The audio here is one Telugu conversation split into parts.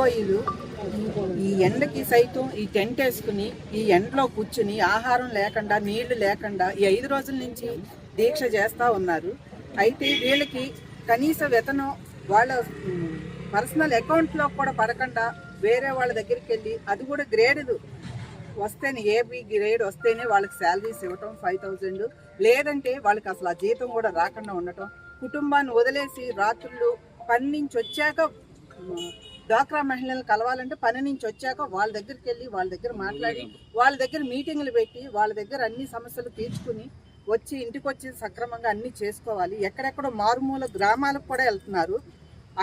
వీళ్ళు ఈ ఎండకి సైతం ఈ టెంట్ వేసుకుని ఈ ఎండలో కూర్చుని ఆహారం లేకుండా నీళ్లు లేకుండా ఈ 5 రోజుల నుంచి దీక్ష చేస్తూ ఉన్నారు. అయితే వీళ్ళకి కనీస వేతనం వాళ్ళ పర్సనల్ అకౌంట్లో కూడా పడకుండా వేరే వాళ్ళ దగ్గరికి వెళ్ళి అది కూడా గ్రేడ్ వస్తేనే ఏబీ గ్రేడ్ వస్తేనే వాళ్ళకి శాలరీస్ ఇవ్వటం 5,000, లేదంటే వాళ్ళకి అసలు ఆ జీతం కూడా రాకుండా ఉండటం, కుటుంబాన్ని వదిలేసి రాత్రులు పని నుంచి వచ్చాక డ్వాక్రా మహిళలు కలవాలంటే పని నుంచి వచ్చాక వాళ్ళ దగ్గరికి వెళ్ళి వాళ్ళ దగ్గర మాట్లాడి వాళ్ళ దగ్గర మీటింగ్లు పెట్టి వాళ్ళ దగ్గర అన్ని సమస్యలు తీర్చుకుని వచ్చి ఇంటికి వచ్చి సక్రమంగా అన్నీ చేసుకోవాలి. ఎక్కడెక్కడో మారుమూల గ్రామాలకు కూడా వెళ్తున్నారు.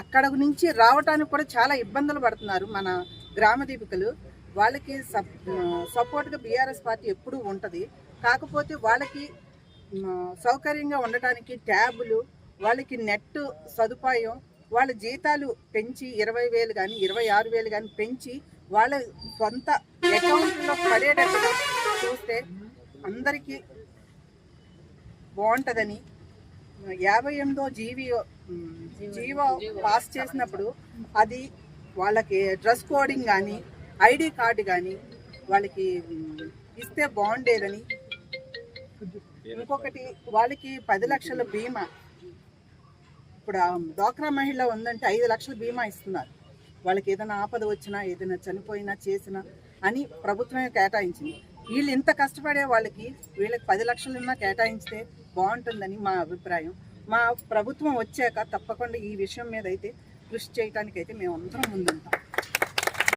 అక్కడ నుంచి రావడానికి కూడా చాలా ఇబ్బందులు పడుతున్నారు మన గ్రామ దీపికలు. వాళ్ళకి సపోర్ట్గా బీఆర్ఎస్ పార్టీ ఎప్పుడూ ఉంటుంది. కాకపోతే వాళ్ళకి సౌకర్యంగా ఉండటానికి ట్యాబులు, వాళ్ళకి నెట్ సదుపాయం, వాళ్ళ జీతాలు పెంచి 20,000 కానీ 26,000 కానీ పెంచి వాళ్ళ సొంత అకౌంట్లో పడేటట్టు చూస్తే అందరికీ బాగుంటుందని 58వ జీవో పాస్ చేసినప్పుడు అది వాళ్ళకి డ్రెస్ కోడింగ్ కానీ ఐడి కార్డు కానీ వాళ్ళకి ఇస్తే బాగుండేదని. ఇంకొకటి వాళ్ళకి 10 లక్షల బీమా, ఇప్పుడు డ్వాక్రా మహిళ ఉందంటే 5 లక్షల బీమా ఇస్తున్నారు. వాళ్ళకి ఏదైనా ఆపద వచ్చినా ఏదైనా చనిపోయినా చేసినా అని ప్రభుత్వమే కేటాయించింది. వీళ్ళు ఇంత కష్టపడే వాళ్ళకి వీళ్ళకి 10 లక్షలున్నా కేటాయించితే బాగుంటుందని మా అభిప్రాయం. మా ప్రభుత్వం వచ్చాక తప్పకుండా ఈ విషయం మీద అయితే కృషి చేయడానికైతే మేము అందరం ముందుంటాం.